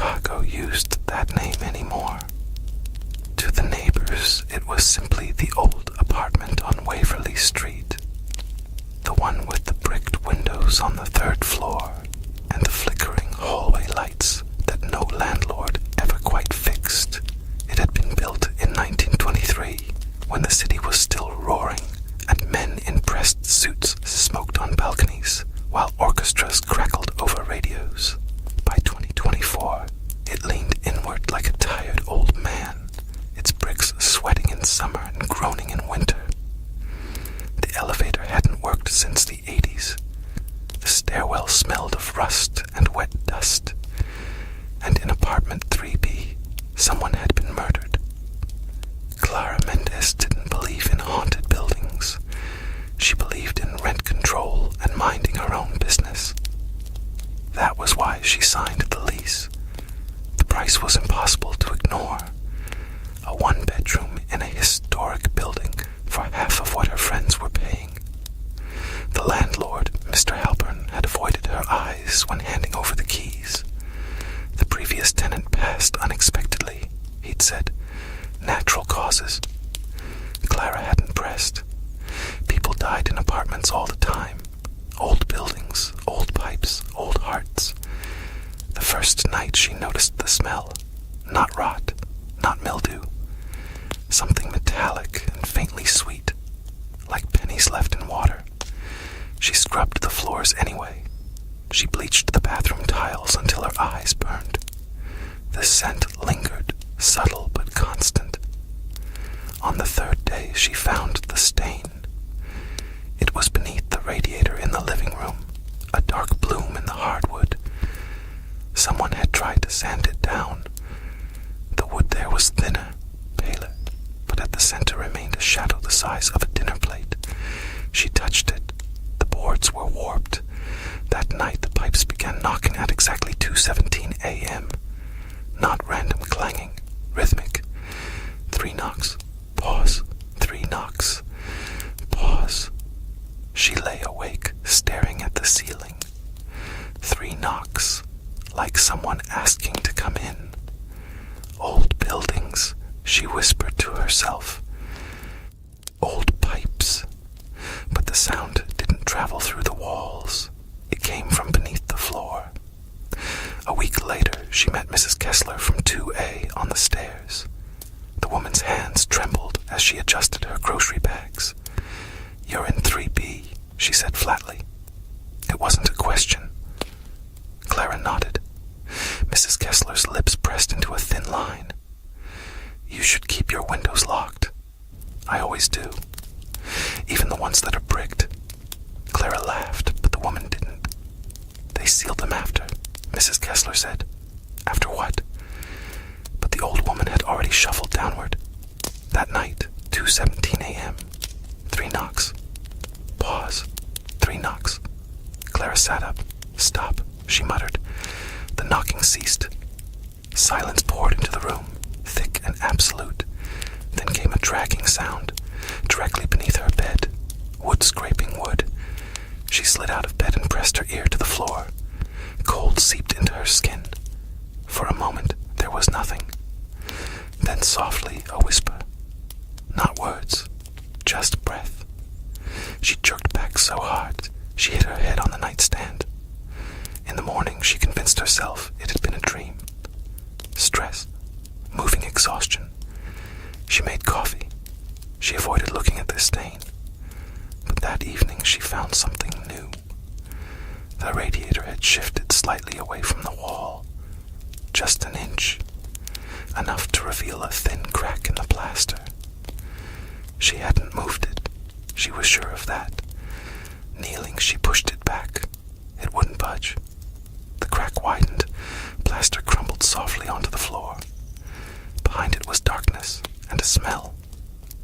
Chicago used that name anymore. To the neighbors, it was simply the old apartment on Waverly Street, the one with the bricked windows on the 3rd floor and the flickering hallway lights that no landlord ever quite fixed. It had been built in 1923, when the city was still roaring and men in pressed suits smoked on balconies while orchestras crackled over radios. By 2024, it leaned inward like a tired old man, its bricks sweating in summer and groaning in winter. The elevator hadn't worked since the 80s. The stairwell smelled of rust and wet dust. And in apartment 3B, someone had been murdered. Clara Mendez didn't believe in haunted buildings. She believed in rent control and minding her own business. That was why she signed the lease. The price was impossible to ignore. A 1-bedroom in a historic building for half of what her friends were paying. The landlord, Mr. Halpern, had avoided her eyes when handing over the keys. The previous tenant passed unexpectedly, he'd said. Natural causes. Clara hadn't pressed. People died in apartments all the time. Old buildings, old pipes, old hearts. The first night she noticed the smell. Not rot, not mildew. Something metallic and faintly sweet, like pennies left in water. She scrubbed the floors anyway. She bleached the bathroom tiles until her eyes burned. The scent lingered, subtle but constant. On the 3rd day, she found the stain. It was beneath the radiator in the living room, a dark bloom in the hardwood. Someone had tried to sand it down. The wood there was thinner, paler, but at the center remained a shadow the size of a dinner plate. She touched it. The boards were warped. That night, the pipes began knocking at exactly 2:17 a.m. Not random clanging, rhythmic. 3 knocks, pause, 3 knocks, pause. She lay awake, staring at the ceiling. 3 knocks, like someone asking to come in. Old buildings, she whispered to herself. Old pipes. But the sound didn't travel through the walls. It came from beneath the floor. A week later, she met Mrs. Kessler from 2A on the stairs. The woman's hands trembled as she adjusted her grocery bags. "You're in 3B, she said flatly. It wasn't a question. Clara nodded. Mrs. Kessler's lips pressed into a thin line. "You should keep your windows locked. I always do. Even the ones that are bricked." Clara laughed, but the woman didn't. "They sealed them after," Mrs. Kessler said. "After what?" But the old woman had already shuffled downward. That night, 2:17 a.m. 3 knocks. Pause. 3 knocks. Clara sat up. "Stop," she muttered. The knocking ceased. Silence poured into the room, thick and absolute. Then came a dragging sound, directly beneath her bed. Wood scraping wood. She slid out of bed and pressed her ear to the floor. Cold seeped into her skin. For a moment, there was nothing. Then softly, a whisper. Not words, just breath. She jerked back so hard, she hit her head on the nightstand. In the morning, she convinced herself it had been a dream. Stress, moving exhaustion. She made coffee. She avoided looking at the stain. But that evening, she found something new. The radiator had shifted slightly away from the wall. Just an inch. Enough to reveal a thin crack in the plaster. She hadn't moved it. She was sure of that. Kneeling, she pushed it back. It wouldn't budge. The crack widened. Plaster crumbled softly onto the floor. Behind it was darkness and a smell.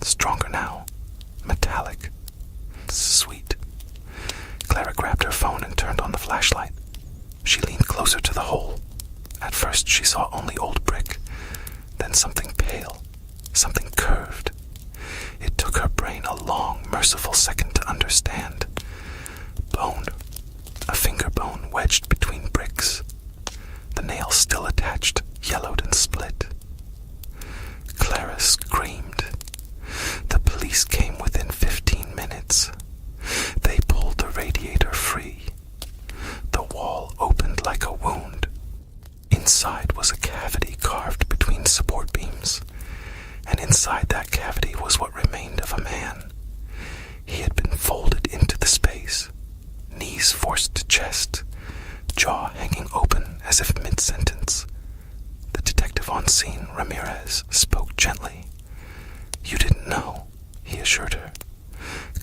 Stronger now. Metallic. Sweet. Clara grabbed her phone and turned on the flashlight. She leaned closer to the hole. At first she saw only old brick, then something pale, something curved. It took her brain a long, merciful second to understand. Bone. A finger bone wedged between bricks. The nail still attached yellowed and split. Clara screamed. The police came within 15 minutes. They pulled the radiator free. The wall opened like a wound. Inside was a cavity carved between support beams, and inside that cavity was what remained of a man. He had been folded into the space, knees forced to chest, jaw hanging open as if mid-sentence. The detective on scene, Ramirez, spoke gently. "You didn't know," he assured her.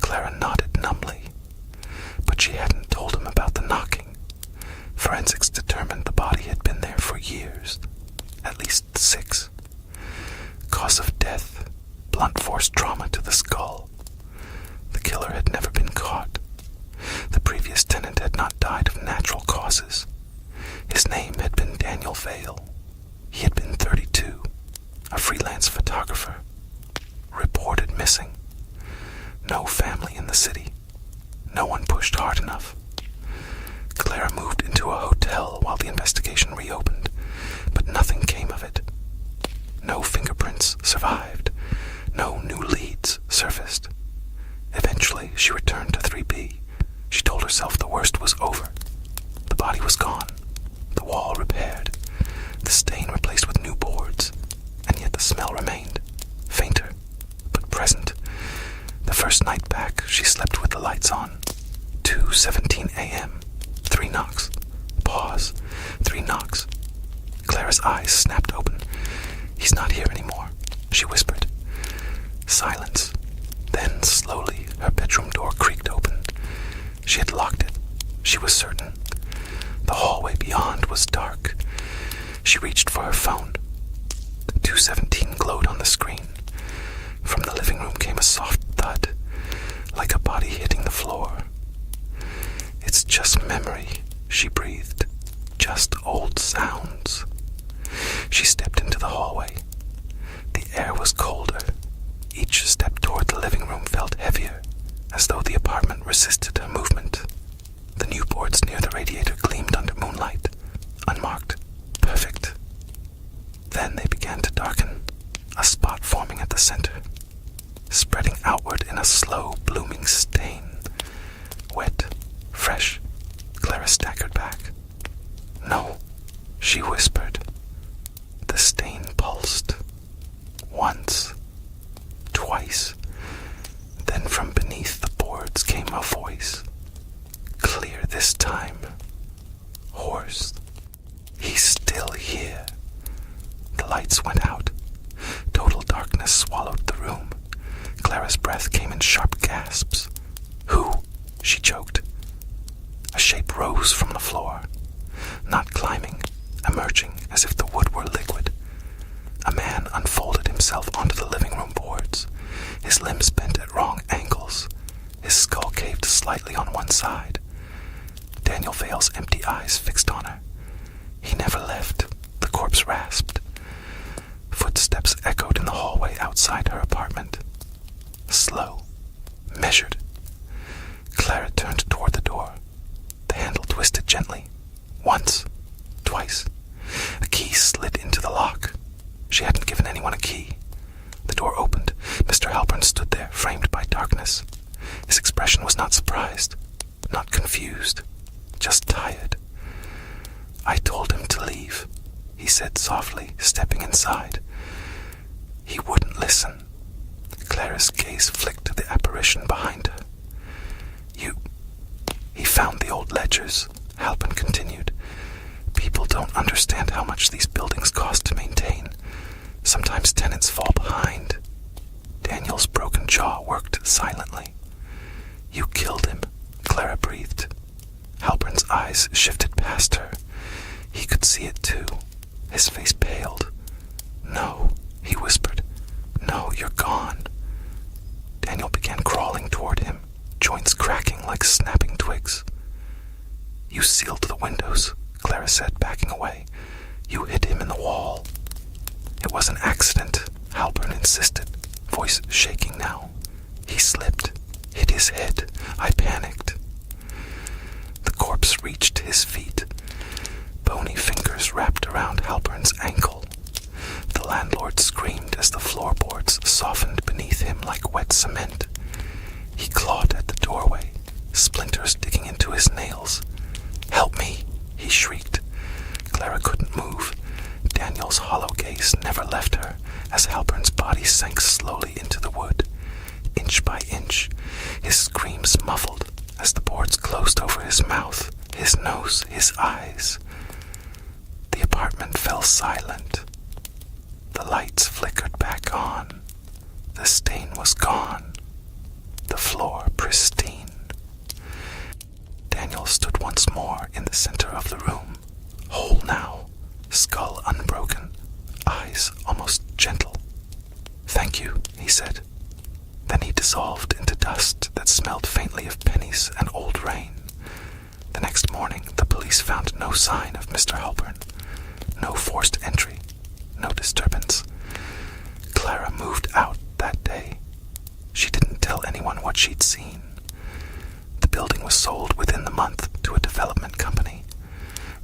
Clara nodded numbly, but she hadn't told him about the knocking. Forensics determined the body had been there for years, at least 6. Cause of death, blunt force trauma to the skull. The killer had never been caught. The previous tenant had not died of natural causes. His name had been Daniel Vale. He had been 32, a freelance photographer. Reported missing. No family in the city. No one pushed hard enough. Clara moved into a hotel while the investigation reopened, but nothing came of it. No fingerprints survived. No new leads surfaced. Eventually, she returned to 3B. She told herself the worst was over. The body was gone, the wall repaired, the stain replaced with new boards, and yet the smell remained, fainter, but present. The first night back, she slept with the lights on. 2:17 a.m. 3 knocks. Pause. 3 knocks. Clara's eyes snapped open. "He's not here anymore," she whispered. Silence. Then, slowly, her bedroom door creaked open. She had locked it. She was certain. The hallway beyond was dark. She reached for her phone. 2:17 glowed on the screen. From the living room came a soft thud, like a body hitting the floor. "It's just memory," she breathed. "Just old sounds." She stepped into the hallway. The air was colder. Each step toward the living room felt heavier, as though the apartment resisted her movement. The new boards near the radiator gleamed under moonlight, unmarked, perfect. Then they began to darken, a spot forming at the center, spreading outward in a slow, blooming stain. Wet, fresh. Clara staggered back. "No," she whispered. The stain pulsed. Once. Twice. Then from beneath the boards came a voice. Clear this time. Hoarse. "He's still here." The lights went out. Total darkness swallowed the room. Clara's breath came in sharp gasps. "Who?" she choked. A shape rose from the floor. Not climbing, emerging as if the wood were liquid. A man unfolded himself onto the living room boards, his limbs bent at wrong angles, his skull caved slightly on one side. Daniel Vale's empty eyes fixed on her. He never left, the corpse rasped. Footsteps echoed in the hallway outside her apartment. Slow, measured. Clara turned toward the door. The handle twisted gently. Once, twice. A key slid into the lock. She hadn't given anyone a key. The door opened. Mr. Halpern stood there, framed by darkness. His expression was not surprised, not confused, just tired. "I told him to leave," he said softly, stepping inside. He wouldn't listen. Clara's gaze flicked to the apparition behind her. He found the old ledgers," Halpern continued. "People don't understand how much these buildings cost to maintain. Sometimes tenants fall behind." Daniel's broken jaw worked silently. "You killed him," Clara breathed. Halpern's eyes shifted past her. He could see it too. His face paled. "No," he whispered. "No, you're gone." Daniel began crawling toward him, joints cracking like snapping twigs. "You sealed the windows," Clara said, backing away. "You hit him in the wall." "It was an accident," Halpern insisted, voice shaking now. "He slipped, hit his head. I panicked." The corpse reached his feet. Bony fingers wrapped around Halpern's ankle. landlord screamed as the floorboards softened beneath him like wet cement. He clawed at the doorway, splinters digging into his nails. "Help me!" he shrieked. Clara couldn't move. Daniel's hollow gaze never left her as Halpern's body sank slowly into the wood. Inch by inch, his screams muffled as the boards closed over his mouth, his nose, his eyes. The apartment fell silent. The lights flickered back on. The stain was gone. The floor pristine. Daniel stood once more in the center of the room, whole now, skull unbroken, eyes almost gentle. "Thank you," he said. Then he dissolved into dust that smelled faintly of pennies and old rain. The next morning, the police found no sign of Mr. Halpern. No forced entry, no disturbance. Clara moved out that day. She didn't tell anyone what she'd seen. The building was sold within the month to a development company.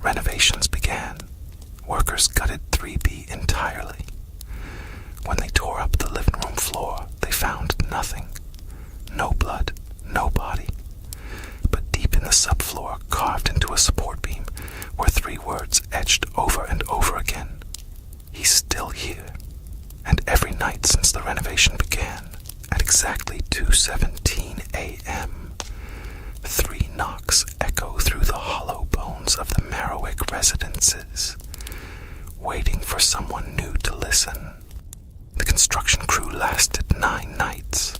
Renovations began. Workers gutted 3B entirely. When they tore up the living room floor, they found nothing. No blood, no body. But deep in the subfloor, carved into a support beam, were 3 words etched over and over again. "He's still here." And every night since the renovation began, at exactly 2:17 a.m., 3 knocks echo through the hollow bones of the Marrowick Residences, waiting for someone new to listen. The construction crew lasted 9 nights.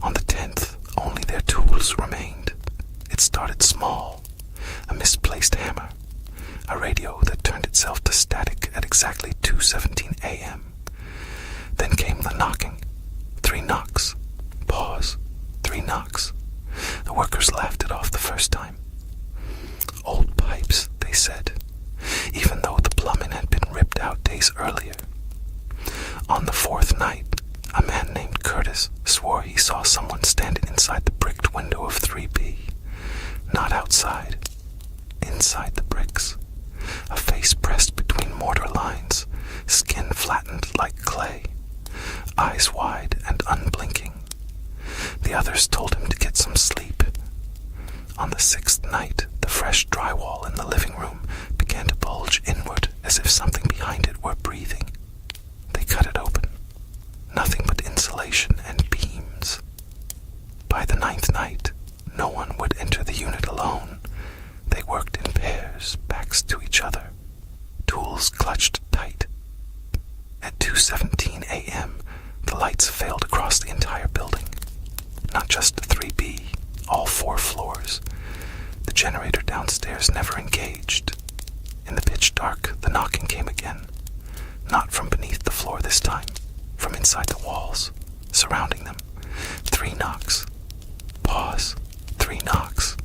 On the 10th, only their tools remained. It started small, a misplaced hammer, a radio that turned itself to static at exactly 2:17 a.m. Then came the knocking. 3 knocks. Pause. 3 knocks. The workers laughed it off the first time. Old pipes, they said, even though the plumbing had been ripped out days earlier. On the 4th night, a man named Curtis swore he saw someone standing inside the bricked window of 3B. Not outside, inside the bricks. A face pressed between mortar lines, skin flattened like clay, eyes wide and unblinking. The others told him to get some sleep. On the 6th night, the fresh drywall in the living room began to bulge inward as if something behind it were breathing. They cut it open. Nothing but insulation and beams. By the 9th night, no one would enter the unit alone. They worked in pairs, backs to each other, tools clutched tight. At 2:17 a.m., the lights failed across the entire building. Not just 3B, all 4 floors. The generator downstairs never engaged. In the pitch dark, the knocking came again. Not from beneath the floor this time, from inside the walls, surrounding them. 3 knocks. Pause. 3 knocks.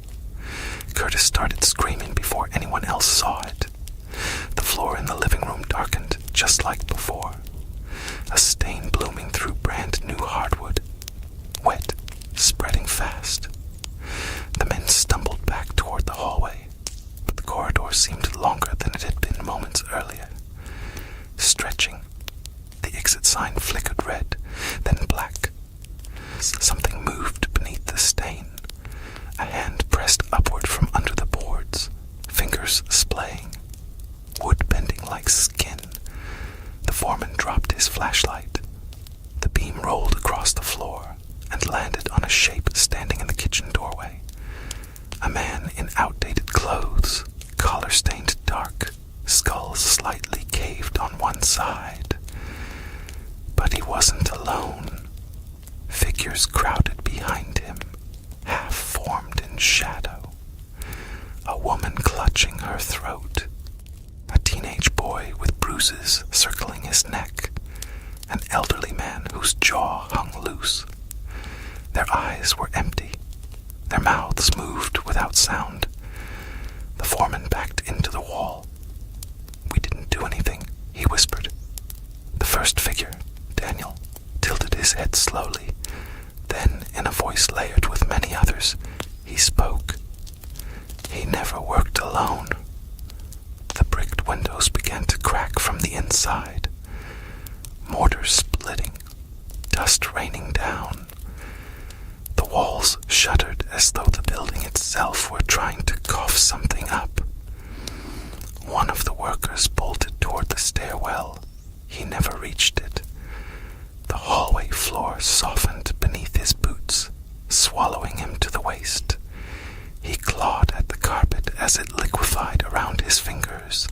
Curtis started screaming before anyone else saw it. The floor in the living room darkened just like before. A stain blooming through brand new hardwood. Wet, spreading fast. The men stumbled back toward the hallway, but the corridor seemed longer than it had been moments earlier. Stretching, the exit sign flickered red, then black. Something moved beneath the stain. A hand pressed upward from under the boards, fingers splaying, wood bending like skin. The foreman dropped his flashlight. The beam rolled across the floor and landed on a shape standing in the kitchen doorway. A man in outdated clothes, collar stained dark, skull slightly caved on one side. But he wasn't alone. Figures crowded behind him, half formed in shadow. A woman clutching her throat. A teenage boy with bruises circling his neck. An elderly man whose jaw hung loose. Their eyes were empty. Their mouths moved without sound. The foreman backed into the wall. "We didn't do anything," he whispered. The first figure, Daniel, tilted his head slowly. Then, in a voice layered with many others, he spoke. He never worked alone. The bricked windows began to crack from the inside. never reached it. The hallway floor softened beneath his boots, swallowing him to the waist. He clawed at the carpet as it liquefied around his fingers.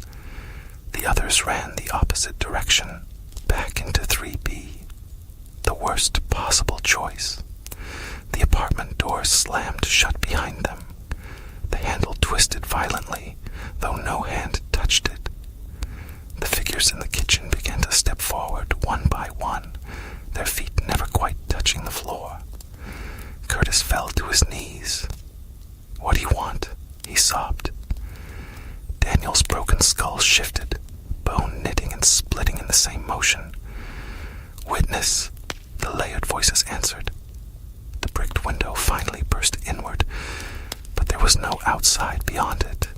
The others ran the opposite direction, back into 3B. The worst possible choice. The apartment door slammed shut behind them. The handle twisted violently, though no hand touched it. The figures in the kitchen began to step forward one by one, their feet never quite touching the floor. Curtis fell to his knees. "What do you want?" he sobbed. Daniel's broken skull shifted, bone knitting and splitting in the same motion. "Witness," the layered voices answered. The bricked window finally burst inward, but there was no outside beyond it.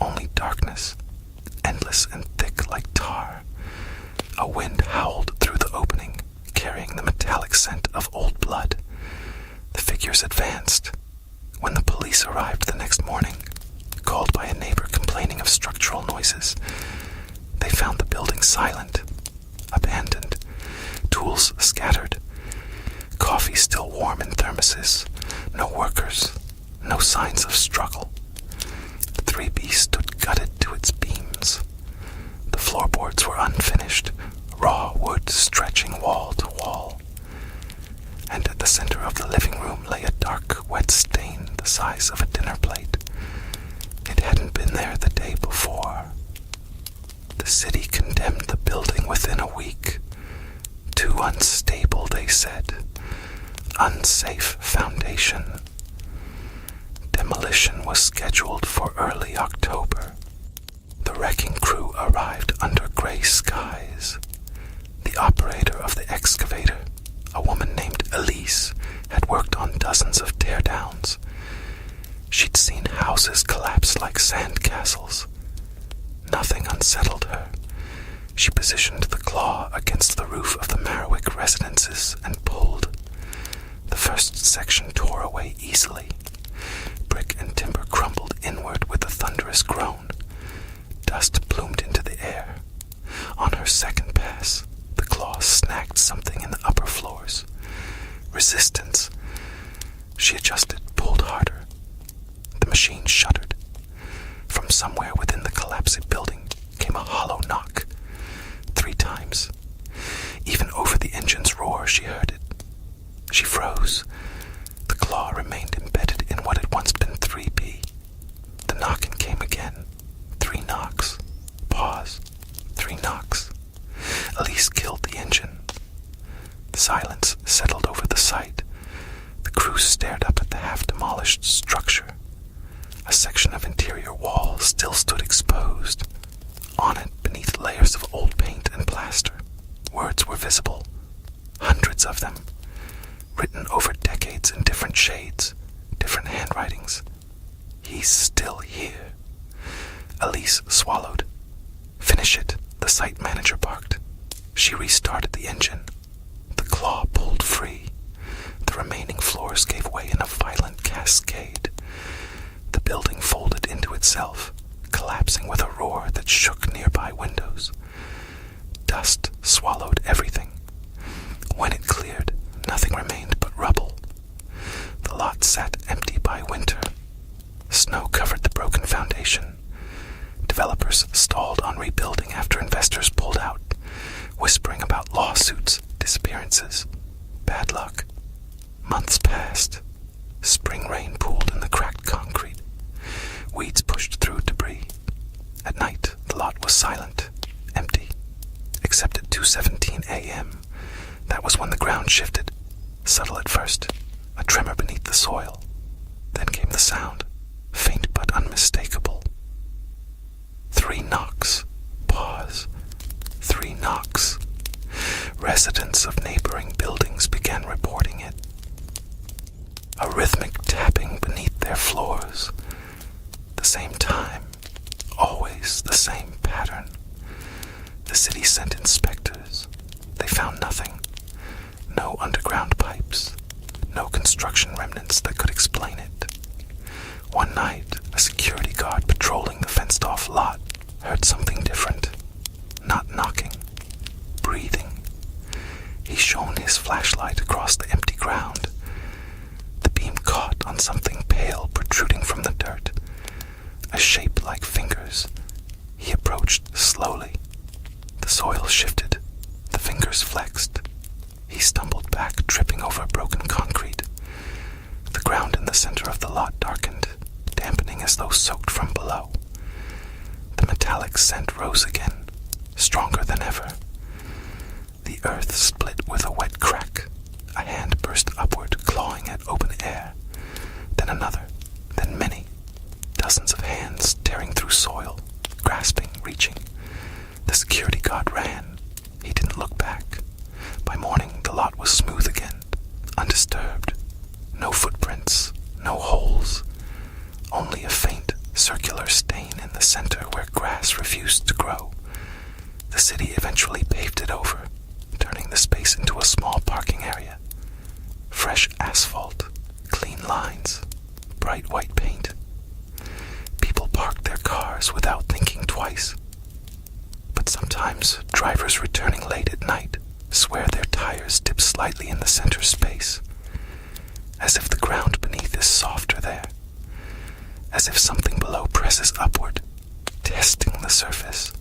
Only darkness, endless and thick like tar. A wind howled through the opening, carrying the metallic scent of old blood. The figures advanced. When the police arrived the next morning, called by a neighbor complaining of structural noises, they found the building silent, abandoned, tools scattered, coffee still warm in thermoses, no workers, no signs of struggle. The 3B stood gutted to its beams. The floorboards were unfinished, raw wood stretching wall to wall. And at the center of the living room lay a dark, wet stain the size of a dinner plate. It hadn't been there the day before. The city condemned the building within a week. Too unstable, they said. Unsafe foundation. Demolition was scheduled for early October. The wrecking crew arrived under gray skies. The operator of the excavator, a woman named Elise, had worked on dozens of teardowns. She'd seen houses collapse like sand castles. Nothing unsettled her. She positioned the claw against the roof of the Marrowick Residences and pulled. The first section tore away easily. Brick and timber crumbled inward with a thunderous groan. Dust plumed into the air. On her second pass, the claw snagged something in the upper floors. Resistance. She adjusted, pulled harder. The machine shuddered. From somewhere within the collapsing building came a hollow knock. 3 times. Even over the engine's roar, she heard it. She froze. The claw remained embedded in what had once been 3B. The knocking came again. 3 knocks. Pause. 3 knocks. Elise killed the engine. Silence settled over the site. The crew stared up at the half-demolished structure. A section of interior wall still stood exposed. On it, beneath layers of old paint and plaster, words were visible. Hundreds of them. Written over decades in different shades, different handwritings. "He's still here." Elise swallowed. "Finish it," the site manager barked. She restarted the engine. The claw pulled free. The remaining floors gave way in a violent cascade. The building folded into itself, collapsing with a roar that shook nearby windows. Dust swallowed everything. When it cleared, nothing remained but rubble. The lot sat empty by winter. Snow covered the broken foundation. Developers stalled on rebuilding after investors pulled out, whispering about lawsuits, disappearances, bad luck. Months passed. Spring rain pooled in the cracked concrete. Weeds pushed through debris. At night, the lot was silent, empty, except at 2:17 a.m. That was when the ground shifted, subtle at first, a tremor beneath the soil. Then came the sound, faint but unmistakable. 3 knocks. Pause. 3 knocks. Residents of neighboring buildings began reporting it. A rhythmic tapping beneath their floors. The same time, always the same pattern. The city sent inspectors. They found nothing. No underground pipes. No construction remnants that could explain it. One night, a security guard patrolling the fenced-off lot heard something different. Not knocking. flashlight across the empty ground. The beam caught on something pale protruding from the dirt, a shape like fingers. He approached slowly. The soil shifted. The fingers flexed. He stumbled back, tripping over broken concrete. The ground in the center of the lot darkened, dampening as though soaked from below. The metallic scent rose again, stronger than ever. The earth split with a wet crack. A hand burst upward, clawing at open air. Then another, then many. Dozens of hands tearing through soil, grasping, reaching. The security guard ran. He didn't look back. By morning, the lot was smooth again, undisturbed. No footprints, no holes. Only a faint, circular stain in the center where grass refused to grow. The city eventually paved it over, turning the space into a small parking area. Fresh asphalt, clean lines, bright white paint. People parked their cars without thinking twice. But sometimes drivers returning late at night swear their tires dip slightly in the center space, as if the ground beneath is softer there, as if something below presses upward, testing the surface.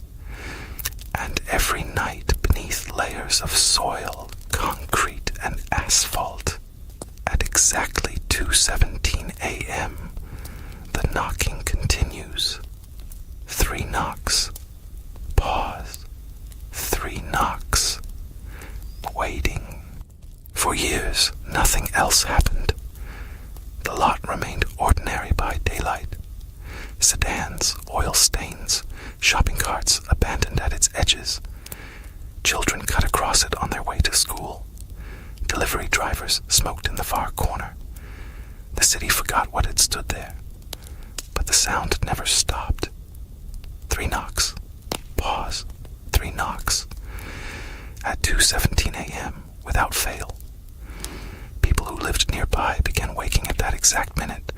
And every night, beneath layers of soil, concrete, and asphalt, at exactly 2:17 a.m., the knocking continues. 3 knocks. Pause. 3 knocks. Waiting. For years, nothing else happened. The lot remained ordinary by daylight. Sedans, oil stains, shopping carts abandoned at its edges. Children cut across it on their way to school. Delivery drivers smoked in the far corner. The city forgot what had stood there. But the sound never stopped. 3 knocks. Pause. 3 knocks. At 2:17 a.m., without fail. People who lived nearby began waking at that exact minute,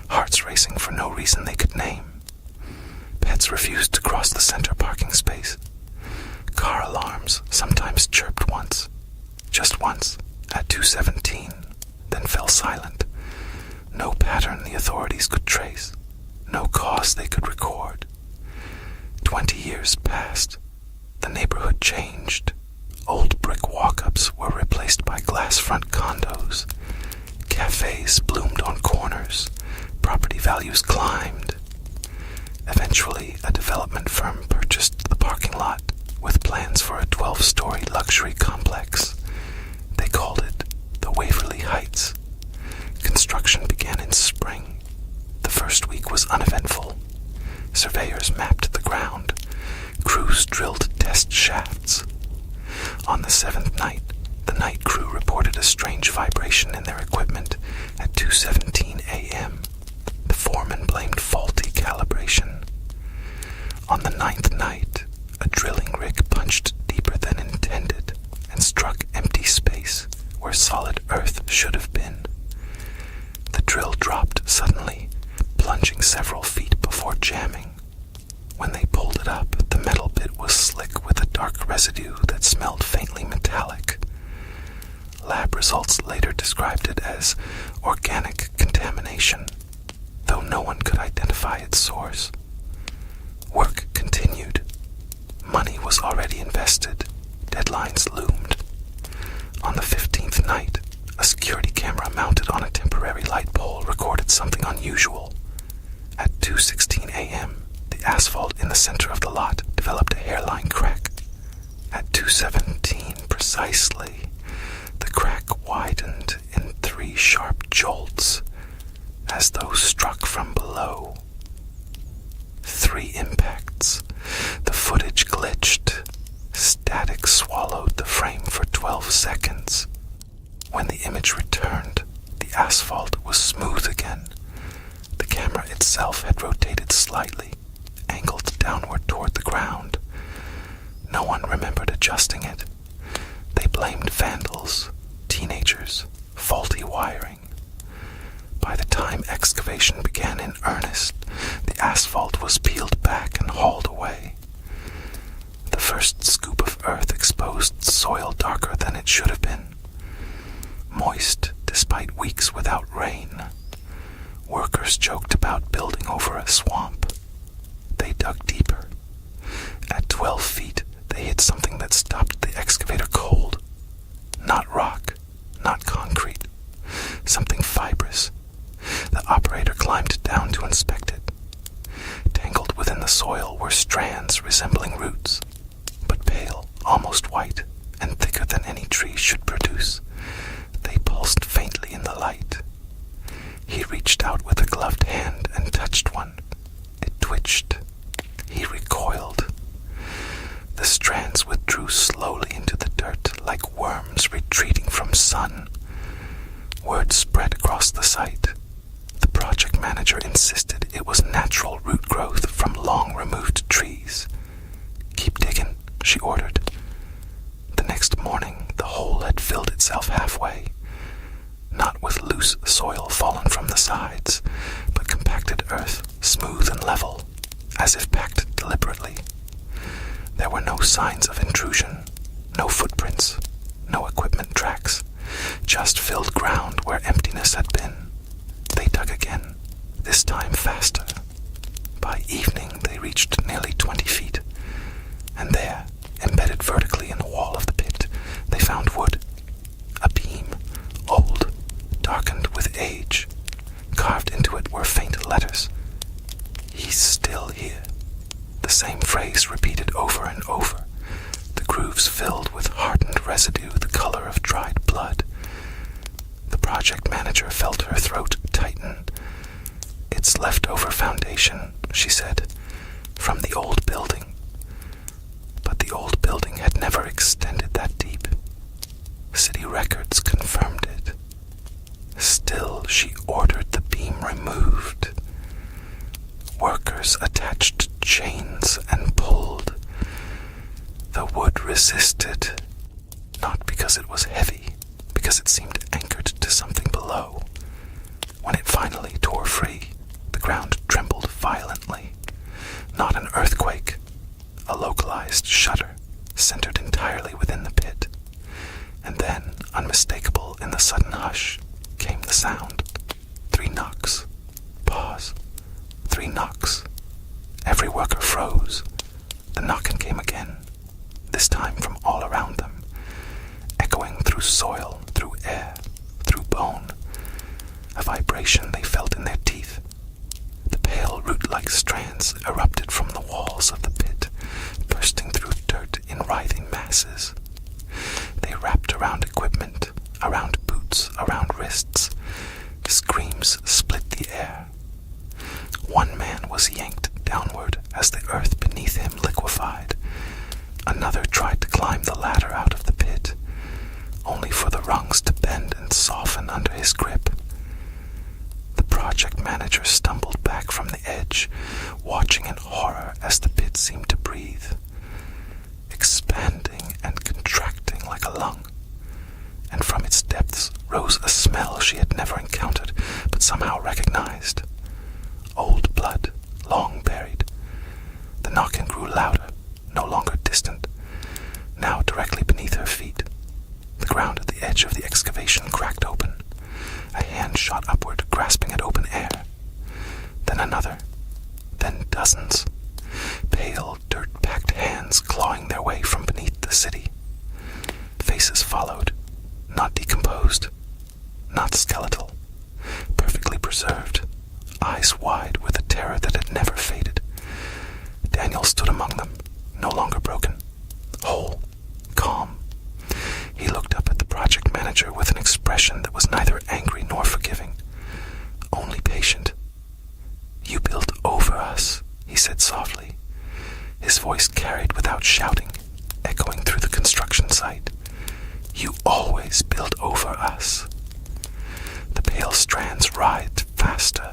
hearts racing for no reason they could name. Pets refused to cross the center parking space. Car alarms sometimes chirped once, just once, at 2:17, then fell silent. No pattern the authorities could trace, no cause they could record. 20 years passed. The neighborhood changed. Old brick walk-ups were replaced by glass-front condos. Cafes bloomed on corners. Property values climbed. Eventually, a development firm purchased the parking lot with plans for a 12-story luxury complex. They called it the Waverly Heights. Construction began in spring. The first week was uneventful. Surveyors mapped the ground. Crews drilled test shafts. On the 7th night, the night crew reported a strange vibration in their equipment at 2:17 a.m. The foreman blamed faulty calibration. On the 9th night, a drilling rig punched deeper than intended and struck empty space where solid earth should have been. The drill dropped suddenly, plunging several feet before jamming. When they pulled it up, the metal bit was slick with a dark residue that smelled faintly metallic. Lab results later described it as organic contamination, though no one could identify its source. Work continued. Money was already invested. Deadlines loomed. On the 15th night, a security camera mounted on a temporary light pole recorded something unusual. At 2:16 a.m., the asphalt in the center of the lot developed a hairline crack. At 2:17 precisely, the crack widened in 3 sharp jolts, as though struck from below. 3 impacts. The footage glitched. Static swallowed the frame for 12 seconds. When the image returned, the asphalt was smooth again. The camera itself had rotated slightly, angled downward toward the ground. No one remembered adjusting it. They blamed vandals, teenagers, faulty wiring. By the time excavation began in earnest, the asphalt was peeled back and hauled away. The first scoop of earth exposed soil darker than it should have been. moist despite weeks without rain. Workers joked about building over a swamp. They dug deeper. At 12 feet, they hit something that stopped the excavator cold. Not rock, not concrete. Something fibrous. The operator climbed down to inspect it. Tangled within the soil were strands resembling roots, but pale, almost white, and thicker than any tree should produce. They pulsed faintly in the light. He reached out with a gloved hand and touched one. It twitched. He recoiled. The strands withdrew slowly into the dirt like worms retreating from sun. Word spread across the site. The project manager insisted it was natural root growth from long-removed trees. "Keep digging," she ordered. The next morning, the hole had filled itself halfway, not with loose soil fallen from the sides, but compacted earth, smooth and level, as if packed deliberately. There were no signs of intrusion, no footprints, no equipment tracks, just filled ground where emptiness had been. They dug again, this time faster. By evening, they reached nearly 20 feet, and there, embedded vertically in the wall of the pit, they found wood. A beam, old, darkened with age. Carved into it were faint letters. "He's still here." The same phrase repeated over and over, the grooves filled with hardened residue the color of dried blood. The project manager felt her throat tighten. "It's leftover foundation," she said, "from the old building." But the old building had never extended that deep. City records confirmed it. Still, she ordered the beam removed. Workers attached chains and pulled. The wood resisted, not because it was heavy, because it seemed anchored to something below. When it finally tore free, the ground trembled violently. Not an earthquake, a localized shudder, centered entirely within the pit. And then, unmistakable in the sudden hush, came the sound. 3 knocks. Pause. 3 knocks. Every worker froze. The knocking came again, this time from all around them, echoing through soil, through air, through bone. A vibration they felt in their teeth. The pale root-like strands erupted from the walls of the pit, bursting through dirt in writhing masses. They wrapped around equipment, around boots, around wrists. Screams split the air. One man was yanked downward as the earth beneath him liquefied. Another tried to climb the ladder out of the pit, only for the rungs to bend and soften under his grip. The project manager stumbled back from the edge, watching in horror as the pit seemed to breathe, expanding and contracting like a lung. And from its depths rose a smell she had never encountered, but somehow recognized. Old blood, long buried. The knocking grew louder, no longer distant, now directly beneath her feet. The ground at the edge of the excavation cracked open. A hand shot upward, grasping at open air. Then another. Then dozens. Pale, dirt-packed hands clawing their way from beneath the city. Faces followed, not decomposed, not skeletal, perfectly preserved, eyes wide with a terror that had never faded. Daniel stood among them, no longer broken, whole, calm. He looked up at the project manager with an expression that was neither angry nor forgiving, only patient. "You built over us," he said softly. His voice carried without shouting, echoing through the construction site. "You always built over us." The pale strands writhed faster,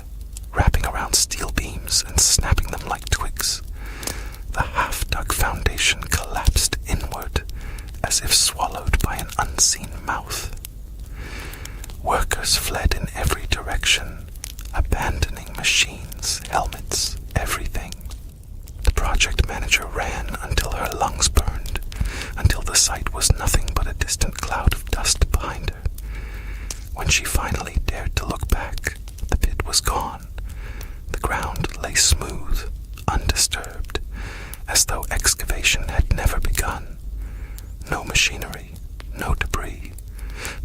wrapping around steel beams and snapping them like twigs. The half-dug foundation collapsed inward, as if swallowed by an unseen mouth. Workers fled in every direction, abandoning machines, helmets, everything. The project manager ran until her lungs burned, until the site was nothing but a distant cloud of dust behind her. machinery, no debris,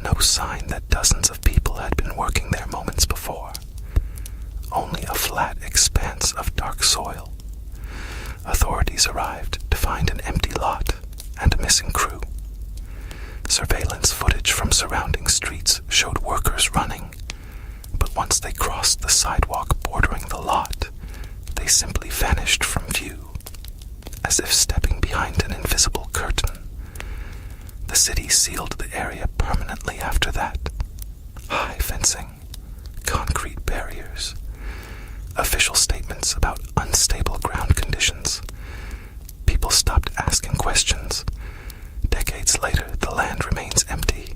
no sign that dozens of people had been working there moments before. Only a flat expanse of dark soil. Authorities arrived to find an empty lot and a missing crew. Surveillance footage from surrounding streets showed workers running, but once they crossed the sidewalk bordering the lot, they simply vanished from view, as if stepping behind an invisible curtain. The city sealed the area permanently after that. High fencing, concrete barriers, official statements about unstable ground conditions. People stopped asking questions. Decades later, the land remains empty.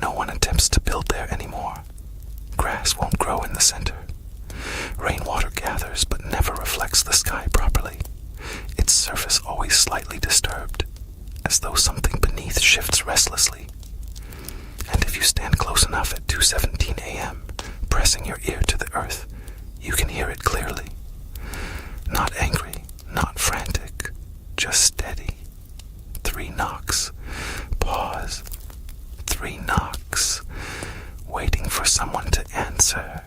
No one attempts to build there anymore. Grass won't grow in the center. Rainwater gathers but never reflects the sky properly, its surface always slightly disturbed, as though something beneath shifts restlessly. And if you stand close enough at 2:17 a.m., pressing your ear to the earth, you can hear it clearly. Not angry, not frantic, just steady. 3 knocks. Pause. 3 knocks. Waiting for someone to answer.